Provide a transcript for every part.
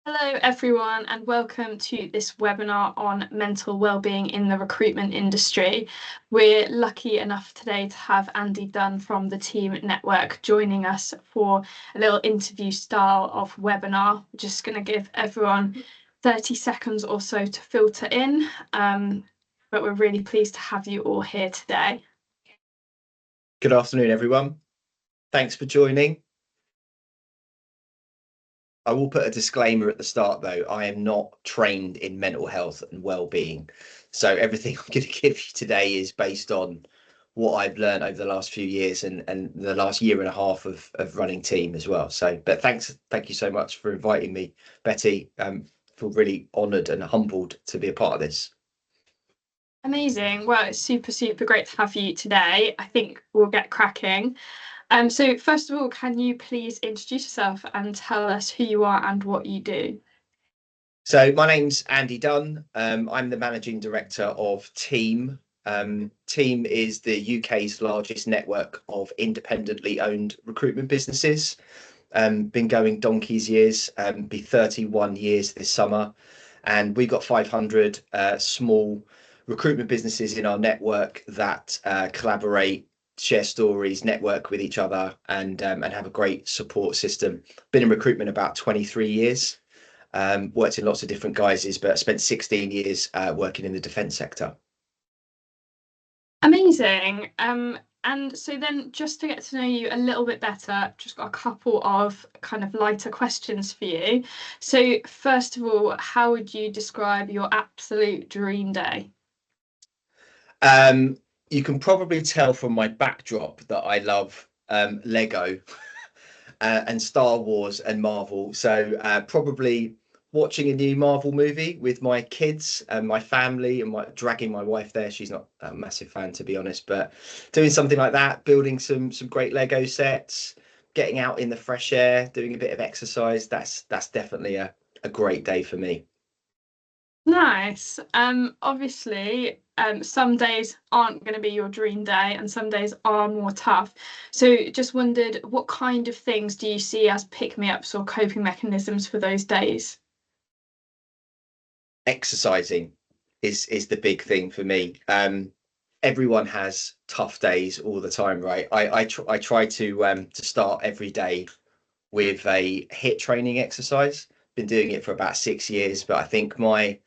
Hello, everyone, and welcome to this webinar on mental wellbeing in the recruitment industry. We're lucky enough today to have Andy Dunne from the Team Network joining us for a little interview style of webinar. We're just going to give everyone 30 seconds or so to filter in, but we're really pleased to have you all here today. Good afternoon, everyone. Thanks for joining. I will put a disclaimer at the start, though. I am not trained in mental health and well-being. So everything I'm going to give you today is based on what I've learned over the last few years and the last year and a half of running Team as well. But thank you so much for inviting me, Betty. Feel really honoured and humbled to be a part of this. Amazing. Well, it's super great to have you today. I think we'll get cracking. So first of all, can you please introduce yourself and tell us who you are and what you do? So my name's Andy Dunne. I'm the managing director of Team. Team is the UK's largest network of independently owned recruitment businesses. Been going donkey's years, be 31 years this summer. And we've got 500 small recruitment businesses in our network that collaborate, share stories, network with each other, and have a great support system. Been in recruitment about 23 years. Worked in lots of different guises, but spent 16 years working in the defence sector. Amazing. And so then just to get to know you a little bit better, just got a couple of kind of lighter questions for you. So first of all, how would you describe your absolute dream day? You can probably tell from my backdrop that I love Lego and Star Wars and Marvel. So probably watching a new Marvel movie with my kids and my family and dragging my wife there. She's not a massive fan, to be honest, but doing something like that, building some great Lego sets, getting out in the fresh air, doing a bit of exercise. That's definitely a great day for me. Nice. Obviously, some days aren't going to be your dream day and some days are more tough. So just wondered, what kind of things do you see as pick-me-ups or coping mechanisms for those days? Exercising is the big thing for me. Everyone has tough days all the time, right? I try to start every day with a HIIT training exercise. Been doing it for about 6 years, but I think my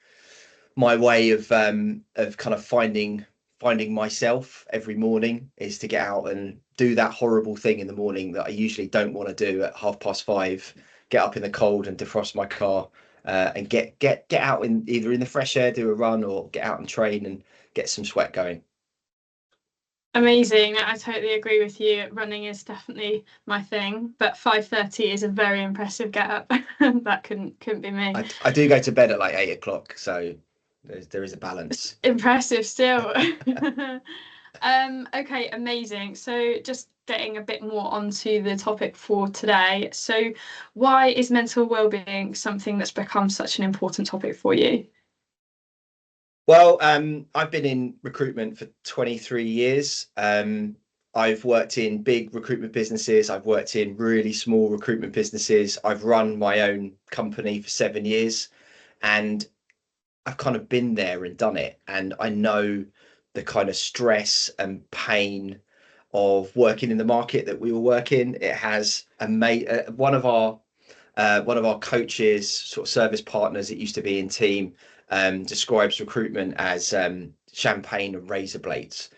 way of kind of finding myself every morning is to get out and do that horrible thing in the morning that I usually don't want to do at 5:30. Get up in the cold and defrost my car, and get out in either in the fresh air, do a run, or get out and train and get some sweat going. Amazing. I totally agree with you. Running is definitely my thing, but 5:30 is a very impressive get up. That couldn't be me. I do go to bed at like 8 o'clock, so there is a balance. Impressive still. Okay, amazing. So just getting a bit more onto the topic for today. So why is mental well-being something that's become such an important topic for you? Well, I've been in recruitment for 23 years. I've worked in big recruitment businesses. I've worked in really small recruitment businesses. I've run my own company for 7 years, and I've kind of been there and done it. And I know the kind of stress and pain of working in the market that we all work in. It has one of our coaches, sort of service partners, it used to be in Team, describes recruitment as champagne and razor blades.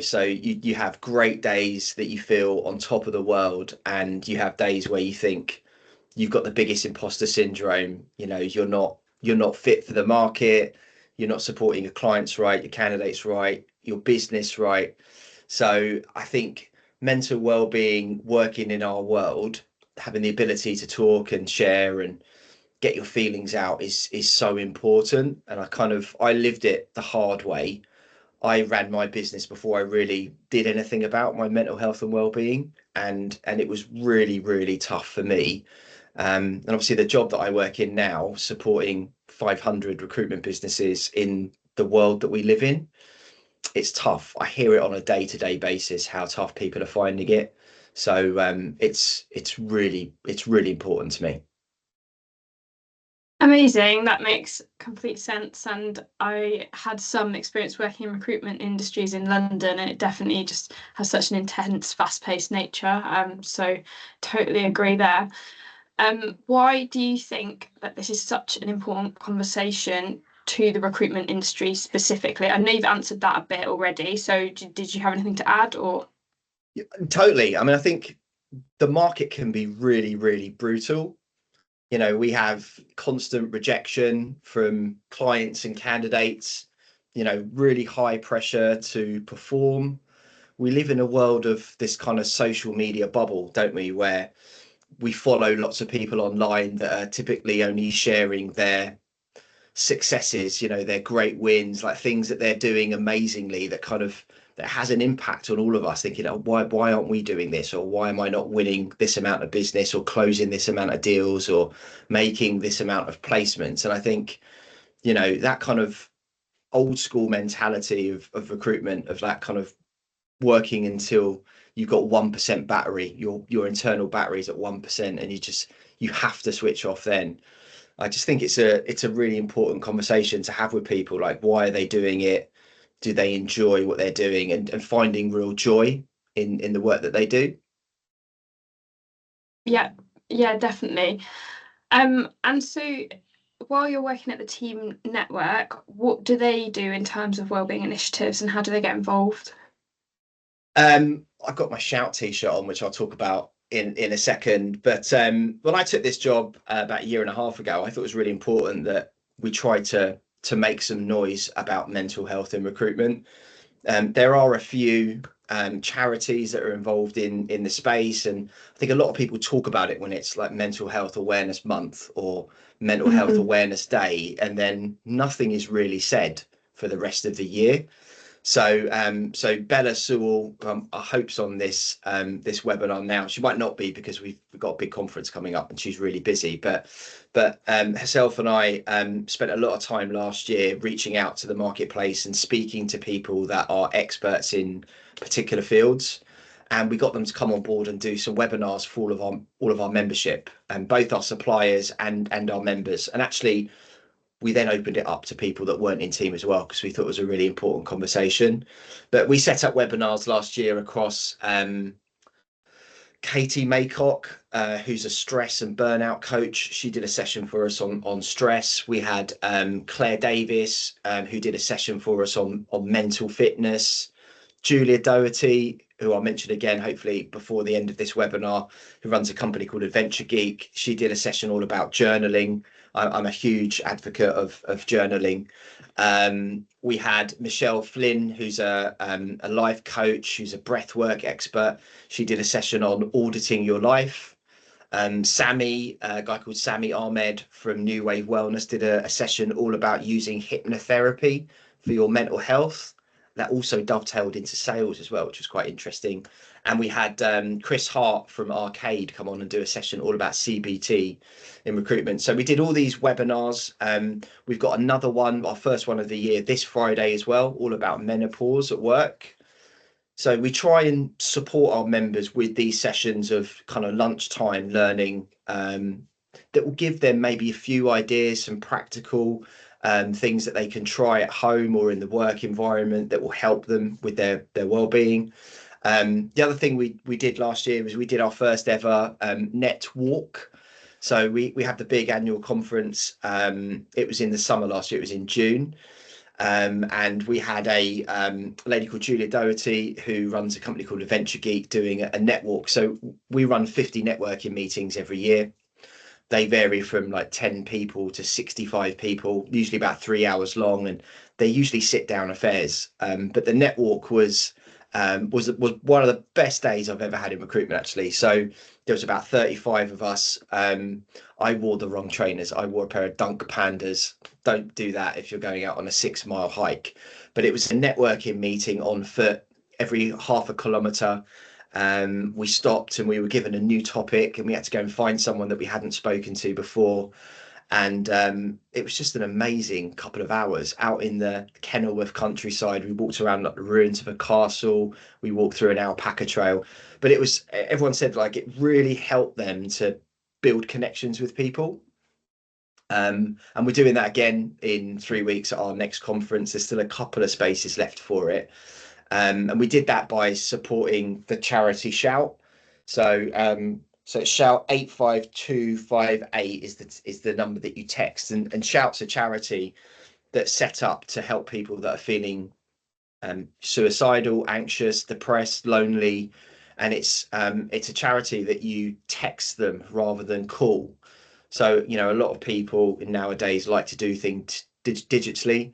So you have great days that you feel on top of the world, and you have days where you think you've got the biggest imposter syndrome. You're not fit for the market, you're not supporting your clients right, your candidates right, your business right. So I think mental well-being, working in our world, having the ability to talk and share and get your feelings out is so important. And I lived it the hard way. I ran my business before I really did anything about my mental health and well-being, and it was really tough for me. And obviously the job that I work in now, supporting 500 recruitment businesses in the world that we live in, it's tough. I hear it on a day-to-day basis how tough people are finding it. So it's really important to me. Amazing. That makes complete sense. And I had some experience working in recruitment industries in London, and it definitely just has such an intense, fast-paced nature. So totally agree there. Why do you think that this is such an important conversation to the recruitment industry specifically? I know you've answered that a bit already. So did you have anything to add or? Yeah, totally. I mean, I think the market can be really, really brutal. You know, we have constant rejection from clients and candidates, you know, really high pressure to perform. We live in a world of this kind of social media bubble, don't we, where we follow lots of people online that are typically only sharing their successes, you know, their great wins, like things that they're doing amazingly, that kind of that has an impact on all of us, thinking, oh, why aren't we doing this, or why am I not winning this amount of business, or closing this amount of deals, or making this amount of placements. And I think, you know, that kind of old school mentality of recruitment, of that kind of working until you've got 1% battery, your internal battery is at 1%, and you have to switch off then. I just think it's a really important conversation to have with people, like, why are they doing it? Do they enjoy what they're doing, and finding real joy in the work that they do? Yeah, yeah, definitely. And so while you're working at the team network, what do they do in terms of wellbeing initiatives and how do they get involved? I've got my shout t-shirt on, which I'll talk about in a second. But when I took this job about a year and a half ago, I thought it was really important that we tried to make some noise about mental health in recruitment. There are a few charities that are involved in the space, and I think a lot of people talk about it when it's like Mental Health Awareness Month or Mental Health Mhm. Awareness Day, and then nothing is really said for the rest of the year. So Bella Sewell, our hopes on this webinar now. She might not be, because we've got a big conference coming up and she's really busy. But herself and I spent a lot of time last year reaching out to the marketplace and speaking to people that are experts in particular fields. And we got them to come on board and do some webinars for all of our membership, and both our suppliers and our members. And actually, we then opened it up to people that weren't in team as well, because we thought it was a really important conversation. But we set up webinars last year across Katie Maycock, who's a stress and burnout coach. She did a session for us on stress. We had Claire Davis, who did a session for us on mental fitness. Julia Doherty, who I'll mention again, hopefully before the end of this webinar, who runs a company called Adventure Geek. She did a session all about journaling. I'm a huge advocate of journaling. We had Michelle Flynn, who's a life coach, who's a breathwork expert. She did a session on auditing your life. Sammy, a guy called Sammy Ahmed from New Wave Wellness, did a session all about using hypnotherapy for your mental health. That also dovetailed into sales as well, which was quite interesting. And we had Chris Hart from Arcade come on and do a session all about CBT in recruitment. So we did all these webinars. We've got another one, our first one of the year, this Friday as well, all about menopause at work. So we try and support our members with these sessions of kind of lunchtime learning, that will give them maybe a few ideas, some practical things that they can try at home or in the work environment that will help them with their well-being. The other thing we did last year was we did our first ever net walk. So we have the big annual conference. It was in the summer last year. It was in June. And we had a lady called Julia Doherty, who runs a company called Adventure Geek, doing a network. So we run 50 networking meetings every year. They vary from like 10 people to 65 people, usually about 3 hours long, and they usually sit down affairs. But the network was one of the best days I've ever had in recruitment, actually. So there was about 35 of us. I wore the wrong trainers. I wore a pair of Dunk Pandas. Don't do that if you're going out on a 6 mile hike. But it was a networking meeting on foot every half a kilometre. We stopped and we were given a new topic, and we had to go and find someone that we hadn't spoken to before. And it was just an amazing couple of hours out in the Kenilworth countryside. We walked around like the ruins of a castle. We walked through an alpaca trail. But it was, everyone said, like, it really helped them to build connections with people. And we're doing that again in 3 weeks at our next conference. There's still a couple of spaces left for it. And we did that by supporting the charity Shout. So Shout 85258 is the number that you text, and Shout's a charity that's set up to help people that are feeling suicidal, anxious, depressed, lonely, and it's a charity that you text them rather than call. So a lot of people nowadays like to do things digitally.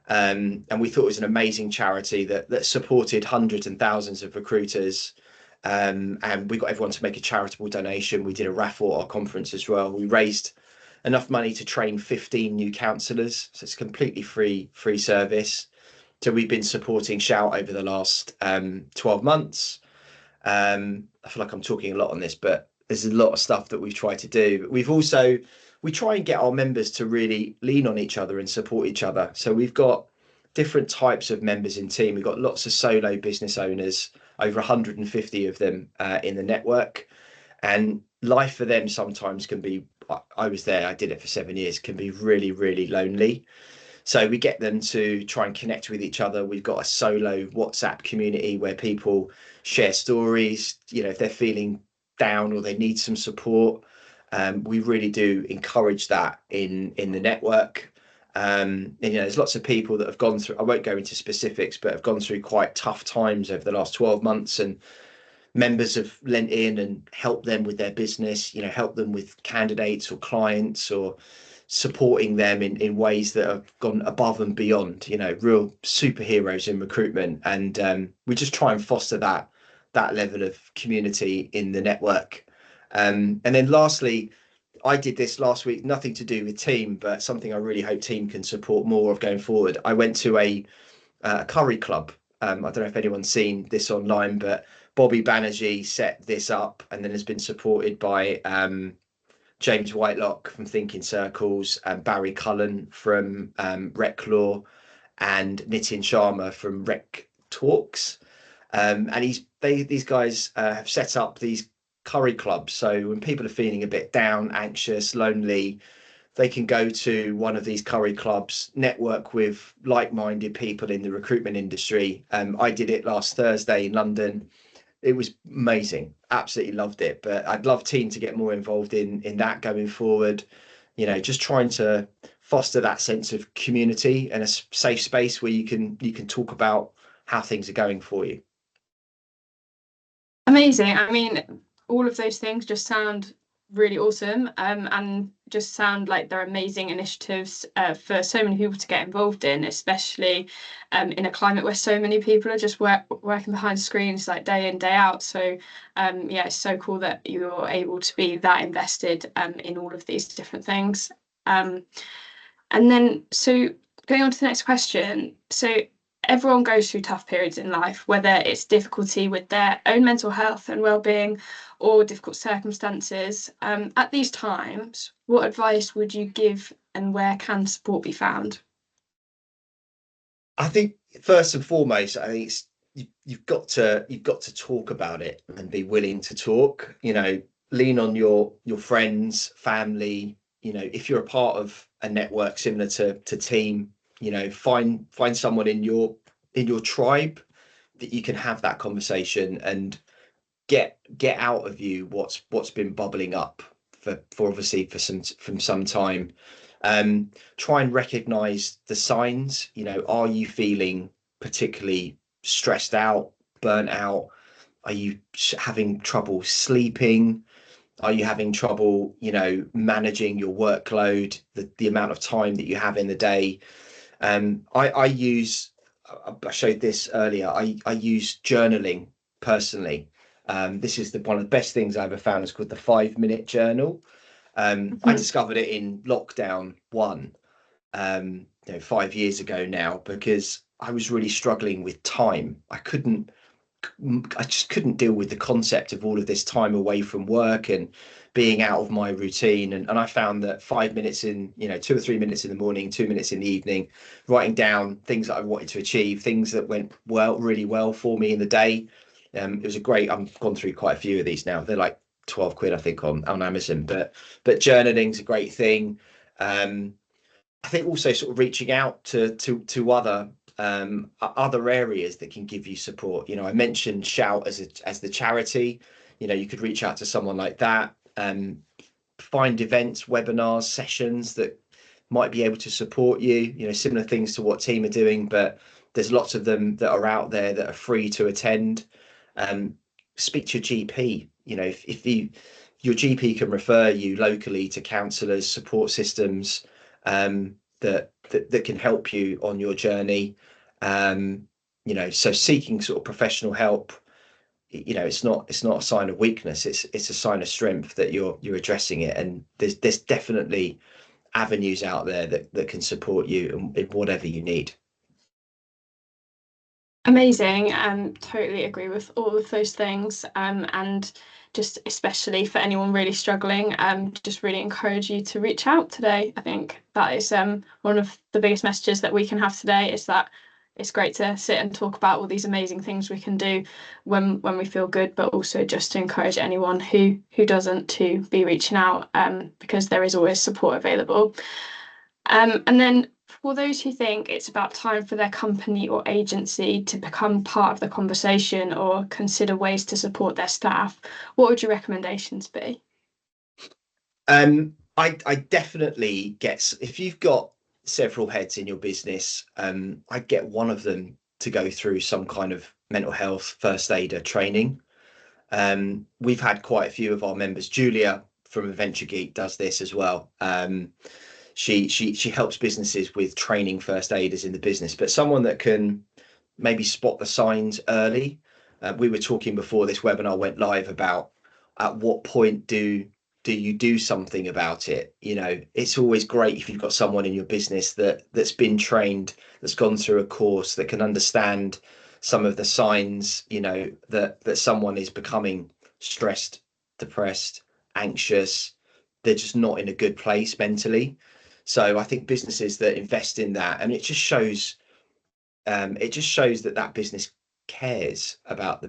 And we thought it was an amazing charity that supported hundreds and thousands of recruiters. And we got everyone to make a charitable donation. We did a raffle at our conference as well. We raised enough money to train 15 new counsellors. So it's a completely free service. So we've been supporting Shout over the last 12 months. I feel like I'm talking a lot on this, but there's a lot of stuff that we've tried to do. We try and get our members to really lean on each other and support each other. So we've got different types of members in team. We've got lots of solo business owners, over 150 of them in the network. And life for them sometimes can be, I was there, I did it for 7 years, can be really, really lonely. So we get them to try and connect with each other. We've got a solo WhatsApp community where people share stories, if they're feeling down or they need some support. We really do encourage that in the network. And there's lots of people that have gone through, I won't go into specifics, but have gone through quite tough times over the last 12 months, and members have lent in and helped them with their business, help them with candidates or clients, or supporting them in ways that have gone above and beyond, real superheroes in recruitment. And we just try and foster that level of community in the network. And then lastly, I did this last week, nothing to do with team, but something I really hope team can support more of going forward. I went to a curry club. I don't know if anyone's seen this online, but Bobby Banerjee set this up, and then has been supported by James Whitelock from Thinking Circles, and Barry Cullen from Rec Law, and Nitin Sharma from Rec Talks. And these guys have set up these curry clubs. So when people are feeling a bit down, anxious, lonely, they can go to one of these curry clubs, network with like-minded people in the recruitment industry. I did it last Thursday in London. It was amazing. Absolutely loved it. But I'd love team to get more involved in that going forward. Just trying to foster that sense of community and a safe space where you can talk about how things are going for you. Amazing. I mean, all of those things just sound really awesome, and just sound like they're amazing initiatives for so many people to get involved in, especially in a climate where so many people are just working behind screens like day in, day out. So it's so cool that you're able to be that invested in all of these different things. And then, so going on to the next question. So everyone goes through tough periods in life, whether it's difficulty with their own mental health and well-being or difficult circumstances. At these times, what advice would you give, and where can support be found? I think first and foremost, I think you've got to talk about it and be willing to talk. Lean on your friends, family. If you're a part of a network similar to team, find someone in your tribe that you can have that conversation and get out of you what's been bubbling up for obviously from some time. Try and recognize the signs. Are you feeling particularly stressed out, burnt out? Are you having trouble sleeping? Are you having trouble managing your workload, the amount of time that you have in the day? I showed this earlier. I use journaling personally. This is one of the best things I ever found. It's called the 5-minute journal. I discovered it in lockdown 1, 5 years ago now, because I was really struggling with time. I just couldn't deal with the concept of all of this time away from work and being out of my routine. And I found that 5 minutes in, 2 or 3 minutes in the morning, 2 minutes in the evening, writing down things that I wanted to achieve, things that went really well for me in the day. It was I've gone through quite a few of these now. They're like 12 quid, I think, on Amazon, but journaling's a great thing. I think also sort of reaching out to other areas that can give you support. You know, I mentioned Shout as the charity. You know, you could reach out to someone like that. Find events, webinars, sessions that might be able to support you. You know, similar things to what Team are doing, but there's lots of them that are out there that are free to attend. Speak to your GP. You know, if your GP can refer you locally to counsellors, support systems that can help you on your journey. You know, so seeking sort of professional help, you know, it's not a sign of weakness. It's a sign of strength that you're addressing it, and there's definitely avenues out there that can support you in whatever you need. Amazing. Totally agree with all of those things. And just especially for anyone really struggling, just really encourage you to reach out today. I think that is one of the biggest messages that we can have today, is that it's great to sit and talk about all these amazing things we can do when we feel good, but also just to encourage anyone who doesn't to be reaching out, because there is always support available. And then for those who think it's about time for their company or agency to become part of the conversation or consider ways to support their staff, what would your recommendations be? I definitely get, if you've got several heads in your business, I get one of them to go through some kind of mental health first aider training. We've had quite a few of our members. Julia from Adventure Geek does this as well. She helps businesses with training first aiders in the business, but someone that can maybe spot the signs early. We were talking before this webinar went live about at what point do you do something about it. You know, it's always great if you've got someone in your business that's been trained, that's gone through a course, that can understand some of the signs, you know, that someone is becoming stressed, depressed, anxious, they're just not in a good place mentally. So I think businesses that invest in that, and it just shows that business cares about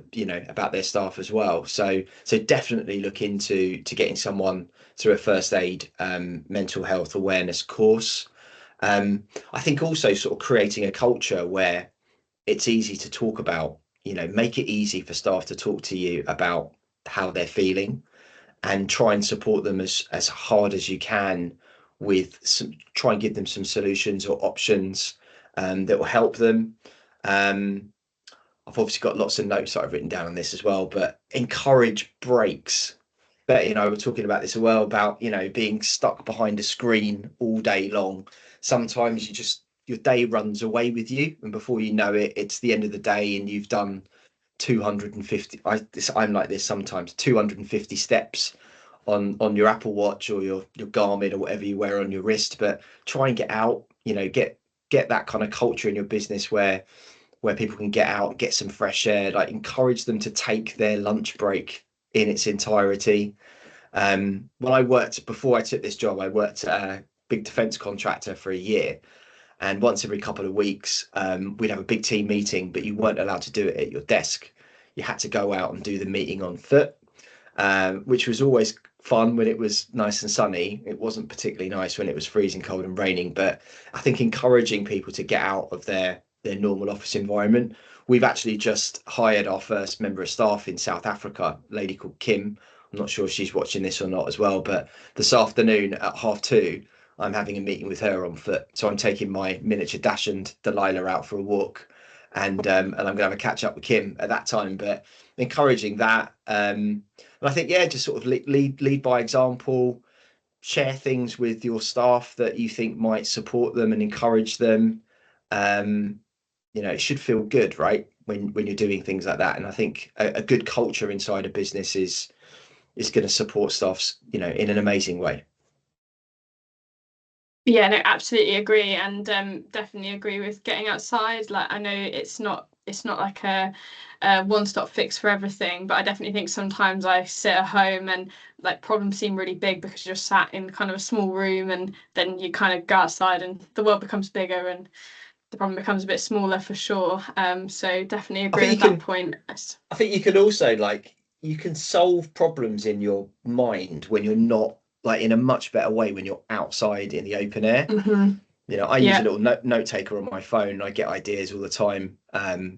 about their staff as well. So definitely look into getting someone through a first aid mental health awareness course. I think also sort of creating a culture where it's easy to talk about, you know, make it easy for staff to talk to you about how they're feeling, and try and support them as hard as you can with try and give them some solutions or options that will help them. I've obviously got lots of notes that I've written down on this as well, but encourage breaks. Betty and I were talking about this as well, about, you know, being stuck behind a screen all day long. Sometimes your day runs away with you, and before you know it, it's the end of the day and you've done 250. I'm like this sometimes, 250 steps on your Apple Watch or your Garmin or whatever you wear on your wrist. But try and get out, you know, get that kind of culture in your business where people can get out, get some fresh air. Like, encourage them to take their lunch break in its entirety. Before I took this job, I worked at a big defense contractor for a year, and once every couple of weeks we'd have a big team meeting, but you weren't allowed to do it at your desk. You had to go out and do the meeting on foot, which was always fun when it was nice and sunny. It wasn't particularly nice when it was freezing cold and raining. But I think encouraging people to get out of their normal office environment. We've actually just hired our first member of staff in South Africa, a lady called Kim. I'm not sure if she's watching this or not as well, but this afternoon at 2:30, I'm having a meeting with her on foot. So I'm taking my miniature Dachshund Delilah out for a walk, and I'm going to have a catch up with Kim at that time. But encouraging that, and I think, yeah, just sort of lead by example. Share things with your staff that you think might support them and encourage them. You know, it should feel good, right, when you're doing things like that. And I think a good culture inside a business is going to support staffs, you know, in an amazing way. Yeah, no, absolutely agree, and definitely agree with getting outside. Like, I know it's not like a one-stop fix for everything, but I definitely think sometimes I sit at home and like problems seem really big because you're sat in kind of a small room, and then you kind of go outside and the world becomes bigger and the problem becomes a bit smaller for sure. So definitely I agree think with you that can point. I think you can also, like, you can solve problems in your mind when you're not like in a much better way when you're outside in the open air. You know, I use a Yeah. little note taker on my phone. I get ideas all the time,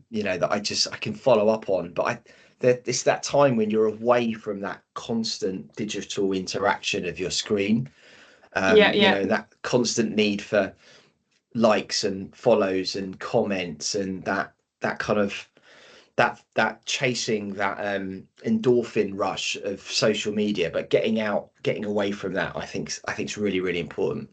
you know, that I can follow up on. But it's that time when you're away from that constant digital interaction of your screen. Yeah. You Yeah. know, that constant need for likes and follows and comments, and that kind of that chasing that endorphin rush of social media, but getting away from that, I think is really, really important.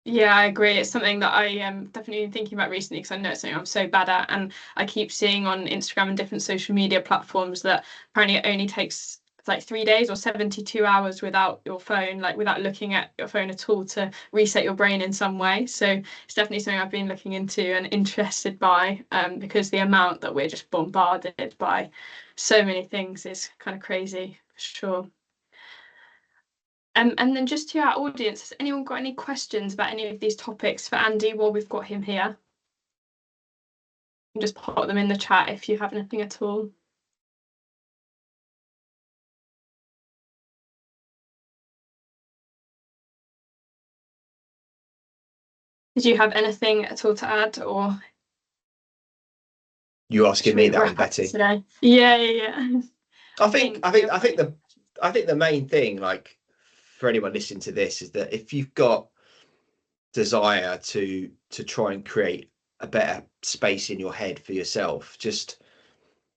Yeah, I agree. It's something that I am definitely thinking about recently because I know it's something I'm so bad at, and I keep seeing on Instagram and different social media platforms that apparently it only takes like 3 days or 72 hours without your phone, like without looking at your phone at all, to reset your brain in some way. So it's definitely something I've been looking into and interested by, because the amount that we're just bombarded by so many things is kind of crazy for sure. And then just to our audience, has anyone got any questions about any of these topics for Andy while we've got him here? You can just pop them in the chat if you have anything at all. Did you have anything at all to add, or You asking should me we that one, wrap up Betty? today? Yeah, yeah, yeah. I I think think I we think have I got think any the questions. I think the main thing, like for anyone listening to this, is that if you've got desire to try and create a better space in your head for yourself, just,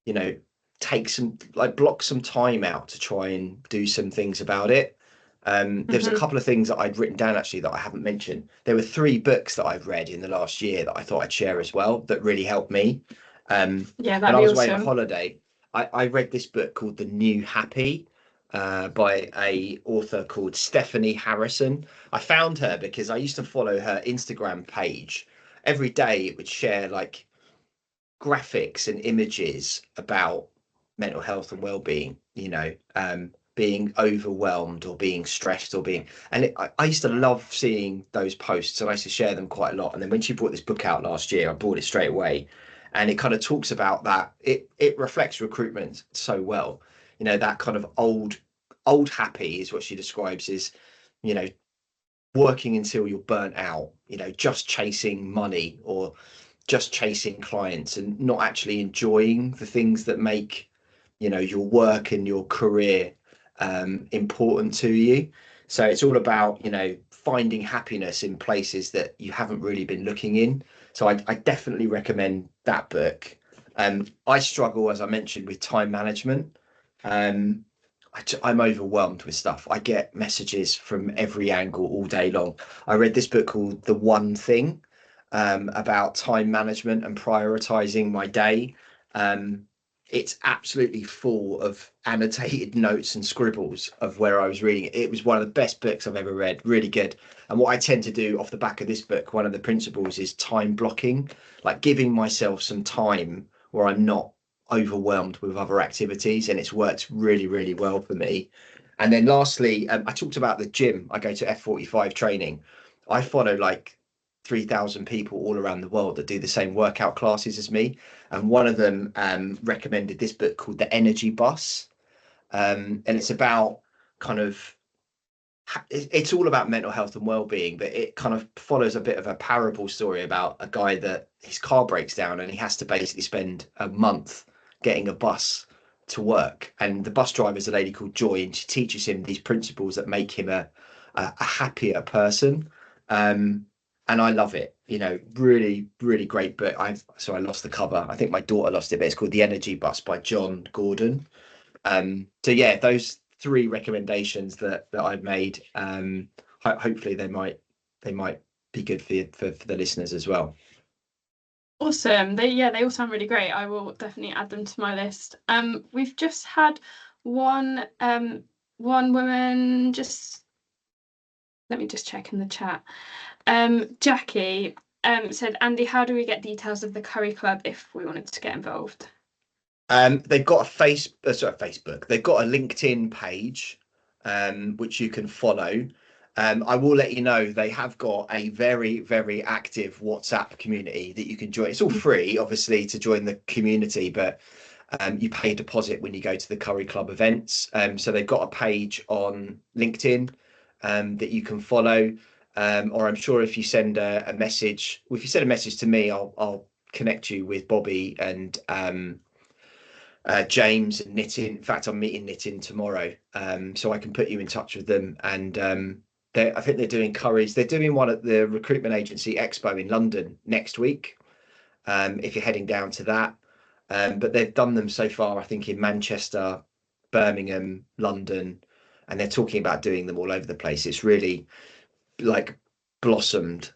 you know, take some, like, block some time out to try and do some things about it. There's a couple of things that I'd written down actually that I haven't mentioned. There were 3 books that I've read in the last year that I thought I'd share as well that really helped me. Yeah, When that'd I be was away on a awesome. holiday, I read this book called The New Happy, by a author called Stephanie Harrison. I found her because I used to follow her Instagram page. Every day it would share like graphics and images about mental health and well-being, you know, being overwhelmed or being stressed or being, and I used to love seeing those posts, and I used to share them quite a lot. And then when she brought this book out last year, I bought it straight away, and it kind of talks about that. It reflects recruitment so well, you know, that kind of old happy is what she describes as, you know, working until you're burnt out, you know, just chasing money or just chasing clients and not actually enjoying the things that make, you know, your work and your career important to you. So it's all about, you know, finding happiness in places that you haven't really been looking in. So I definitely recommend that book. I struggle, as I mentioned, with time management. um, I'm overwhelmed with stuff. I get messages from every angle all day long. I read this book called The One Thing, about time management and prioritizing my day. Um, it's absolutely full of annotated notes and scribbles of where I was reading it. It was one of the best books I've ever read, really good. And what I tend to do off the back of this book, one of the principles is time blocking, like giving myself some time where I'm not overwhelmed with other activities, and it's worked really, really well for me. And then lastly, I talked about the gym. I go to F45 training. I follow like 3,000 people all around the world that do the same workout classes as me. And one of them recommended this book called The Energy Bus. And it's about kind of, it's all about mental health and well-being, but it kind of follows a bit of a parable story about a guy that his car breaks down and he has to basically spend a month getting a bus to work. And the bus driver is a lady called Joy, and she teaches him these principles that make him a happier person. And I love it. You know, really, really great book. I lost the cover. I think my daughter lost it, but it's called The Energy Bus by John Gordon. So yeah, those 3 recommendations that I've made, hopefully they might be good for the listeners as well. Awesome. They all sound really great. I will definitely add them to my list. We've just had one woman just, let me just check in the chat. Jackie said, Andy, how do we get details of the Curry Club if we wanted to get involved? They've got Facebook. They've got a LinkedIn page, which you can follow. I will let you know they have got a very, very active WhatsApp community that you can join. It's all free, obviously, to join the community, but you pay a deposit when you go to the Curry Club events. So they've got a page on LinkedIn. that you can follow. Or I'm sure if you send a message, if you send a message to me, I'll connect you with Bobby and James and Nitin. In fact, I'm meeting Nitin tomorrow, so I can put you in touch with them. And I think they're doing curries. They're doing one at the Recruitment Agency Expo in London next week. If you're heading down to that, but they've done them so far, I think, in Manchester, Birmingham, London, and they're talking about doing them all over the place. It's really like blossomed.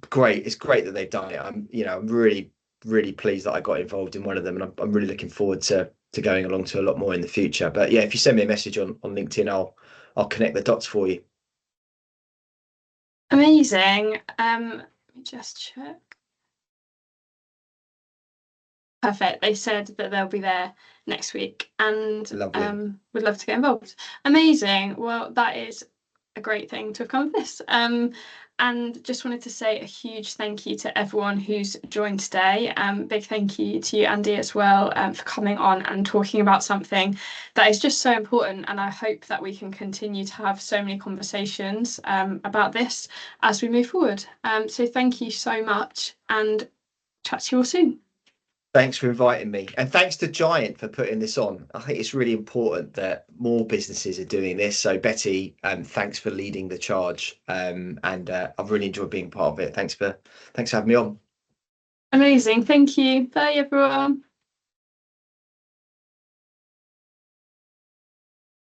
Great. It's great that they've done it. I'm really pleased that I got involved in one of them, and I'm really looking forward to going along to a lot more in the future. But yeah, if you send me a message on LinkedIn, I'll connect the dots for you. Amazing. Let me just check. Perfect. They said that they'll be there next week, and would love to get involved. Amazing. Well, that is a great thing to have come of this. And just wanted to say a huge thank you to everyone who's joined today. Big thank you to you, Andy, as well, for coming on and talking about something that is just so important. And I hope that we can continue to have so many conversations about this as we move forward. So thank you so much, and chat to you all soon. Thanks for inviting me, and thanks to Giant for putting this on. I think it's really important that more businesses are doing this. So Betty, thanks for leading the charge, and I've really enjoyed being part of it. Thanks for having me on. Amazing. Thank you. Bye, everyone.